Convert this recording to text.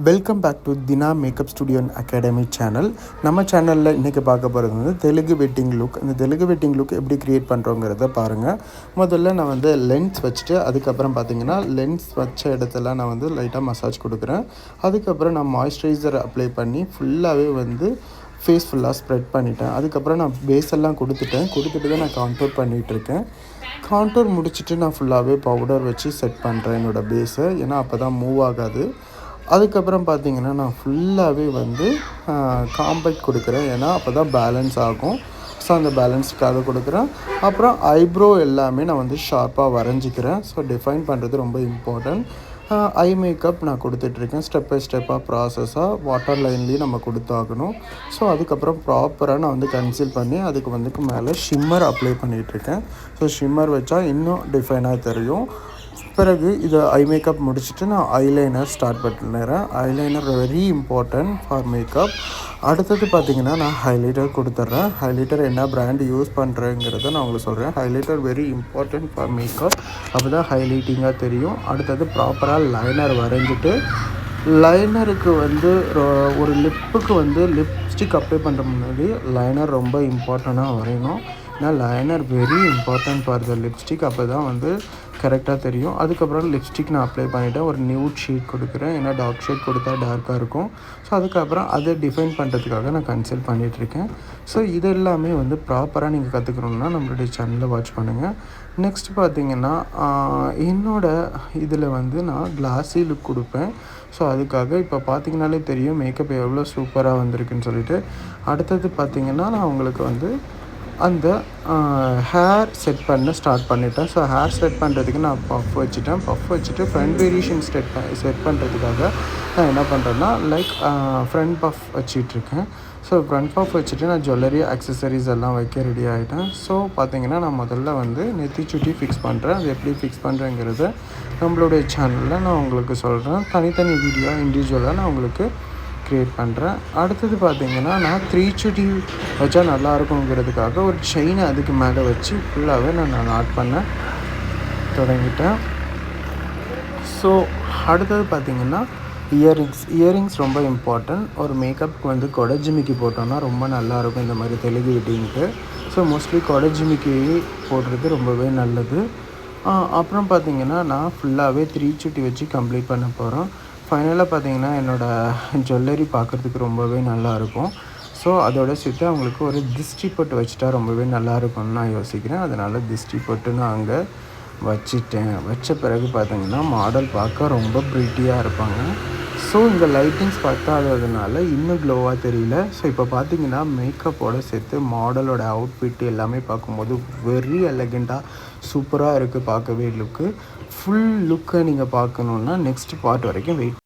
Welcome back to Dina makeup studio and academy channel. நம்ம சேனலில் இன்றைக்கி பார்க்க போகிறது வந்து தெலுங்கு வெட்டிங் லுக். இந்த தெலுங்கு வெட்டிங் லுக் எப்படி க்ரியேட் பண்ணுறோங்கிறத பாருங்கள். முதல்ல நான் வந்து லென்ஸ் வச்சுட்டு அதுக்கப்புறம் பார்த்தீங்கன்னா லென்ஸ் வச்ச இடத்துல நான் வந்து லைட்டாக மசாஜ் கொடுக்குறேன். அதுக்கப்புறம் நான் மாய்ஸ்சரைசர் அப்ளை பண்ணி ஃபுல்லாகவே வந்து ஃபேஸ் ஃபுல்லாக ஸ்ப்ரெட் பண்ணிட்டேன். அதுக்கப்புறம் நான் பேஸ் எல்லாம் கொடுத்துட்டு தான் நான் கான்டூர் பண்ணிகிட்ருக்கேன். கான்டூர் முடிச்சுட்டு நான் ஃபுல்லாகவே பவுடர் வச்சு செட் பண்ணுறேன் என்னோடய பேஸை. ஏன்னா அப்போ தான் மூவ் ஆகாது. அதுக்கப்புறம் பார்த்திங்கன்னா நான் ஃபுல்லாகவே வந்து காம்பேக்ட் கொடுக்குறேன். ஏன்னா அப்போ தான் பேலன்ஸ் ஆகும். ஸோ அந்த பேலன்ஸுக்காக கொடுக்குறேன். அப்புறம் ஐப்ரோ எல்லாமே நான் வந்து ஷார்ப்பாக வரைஞ்சிக்கிறேன். ஸோ டிஃபைன் பண்ணுறது ரொம்ப இம்பார்ட்டன்ட். ஐ மேக்கப் நான் கொடுத்துட்ருக்கேன். ஸ்டெப் பை ஸ்டெப்பாக ப்ராசஸாக வாட்டர் லைன்லேயும் நம்ம கொடுத்தாகணும். ஸோ அதுக்கப்புறம் ப்ராப்பராக நான் வந்து கன்சீல் பண்ணி அதுக்கு வந்து மேலே ஷிம்மர் அப்ளை பண்ணிகிட்ருக்கேன். ஸோ ஷிம்மர் வச்சா இன்னும் டிஃபைனாக தெரியும். பிறகு இதை ஐ மேக்கப் முடிச்சுட்டு நான் ஐலைனர் ஸ்டார்ட் பண்ணிடுறேன். Eyeliner very important for makeup. அடுத்தது பார்த்திங்கன்னா நான் ஹைலைட்டர் கொடுத்துட்றேன். ஹைலைட்டர் என்ன பிராண்ட் யூஸ் பண்ணுறேங்கிறத நான் உங்களுக்கு சொல்கிறேன். Highlighter very important for makeup. அப்போ தான் ஹைலைட்டிங்காக தெரியும். அடுத்தது ப்ராப்பராக லைனர் வரைஞ்சிட்டு லைனருக்கு வந்து ஒரு லிப்புக்கு வந்து லிப்ஸ்டிக் அப்ளை பண்ணுற முன்னாடி லைனர் ரொம்ப இம்பார்ட்டண்ட்டாக வரையணும். ஏன்னா liner very important for the lipstick. அப்போ தான் வந்து கரெக்டாக தெரியும். அதுக்கப்புறம் லிப்ஸ்டிக் நான் அப்ளை பண்ணிவிட்டேன். ஒரு நியூட் ஷேட் கொடுக்குறேன். ஏன்னா டார்க் ஷேட் கொடுத்தா டார்க்காக இருக்கும். ஸோ அதுக்கப்புறம் அதை டிஃபைன் பண்ணுறதுக்காக நான் கன்சல்ட் பண்ணிகிட்ருக்கேன். ஸோ இது எல்லாமே வந்து ப்ராப்பராக நீங்கள் கற்றுக்கணுன்னா நம்மளுடைய சேனலில் வாட்ச் பண்ணுங்கள். நெக்ஸ்ட் பார்த்திங்கன்னா என்னோடய இதில் வந்து நான் கிளாஸி லுக் கொடுப்பேன். ஸோ அதுக்காக இப்போ பார்த்திங்கனாலே தெரியும் மேக்கப் எவ்வளோ சூப்பராக வந்திருக்குன்னு சொல்லிட்டு. அடுத்தது பார்த்திங்கன்னா நான் உங்களுக்கு வந்து அந்த ஹேர் செட் பண்ண ஸ்டார்ட் பண்ணிட்டேன். ஸோ ஹேர் செட் பண்ணுறதுக்கு நான் பஃப் வச்சுட்டு ஃப்ரண்ட் வேரியேஷன் செட் பண்ணுறதுக்காக நான் என்ன பண்ணுறேன்னா ஃப்ரண்ட் பஃப் வச்சிட்ருக்கேன். ஸோ ஃப்ரண்ட் பஃப் வச்சுட்டு நான் ஜுவல்லரி அக்சசரிஸ் எல்லாம் வைக்க ரெடி ஆகிட்டேன். ஸோ பார்த்திங்கன்னா நான் முதல்ல வந்து நெத்தி சுட்டி ஃபிக்ஸ் பண்ணுறேன். அது எப்படி ஃபிக்ஸ் பண்ணுறேங்கிறத நம்மளுடைய சேனலில் நான் உங்களுக்கு சொல்கிறேன். தனித்தனி வீடியோ இண்டிவிஜுவலாக நான் உங்களுக்கு க்ரியேட் பண்ணுறேன். அடுத்தது பார்த்திங்கன்னா நான் 3 சுட்டி வச்சா நல்லாயிருக்குங்கிறதுக்காக ஒரு செயினை அதுக்கு மேலே வச்சு ஃபுல்லாகவே நான் நாட் பண்ண தொடங்கிட்டேன். ஸோ அடுத்தது பார்த்திங்கன்னா இயரிங்ஸ் ரொம்ப இம்பார்ட்டன்ட். ஒரு மேக்கப்புக்கு வந்து கொடை ஜிமிக்கி போட்டோன்னா ரொம்ப நல்லாயிருக்கும் இந்த மாதிரி தெலுங்கு வெட்டிங்க்கு. ஸோ மோஸ்ட்லி கொடை ஜிமிக்கி போடுறது ரொம்பவே நல்லது. அப்புறம் பார்த்திங்கன்னா நான் ஃபுல்லாகவே 3 சுட்டி வச்சு கம்ப்ளீட் பண்ண போகிறேன். ஃபைனலாக பார்த்திங்கன்னா என்னோடய ஜுவல்லரி பார்க்குறதுக்கு ரொம்பவே நல்லாயிருக்கும். ஸோ அதோட சேர்த்து அவங்களுக்கு ஒரு திஷ்டி பொட்டு வச்சுட்டா ரொம்பவே நல்லாயிருக்கும்னு நான் யோசிக்கிறேன். அதனால் திஷ்டி பொட்டு நான் அங்கே வச்ச பிறகு பார்த்திங்கன்னா மாடல் பார்க்க ரொம்ப ப்ரிட்டியாக இருப்பாங்க. ஸோ இங்கே லைட்டிங்ஸ் பத்தாததுனால இன்னும் க்ளோவாக தெரியல. ஸோ இப்போ பார்த்திங்கன்னா மேக்கப்போடு சேர்த்து மாடலோட அவுட்ஃபிட் எல்லாமே பார்க்கும்போது வெரி எலகண்ட்டாக சூப்பராக இருக்குது பார்க்கவே லுக்கு. ஃபுல் லுக்கை நீங்கள் பார்க்கணுன்னா நெக்ஸ்ட் பார்ட் வரைக்கும் வெயிட்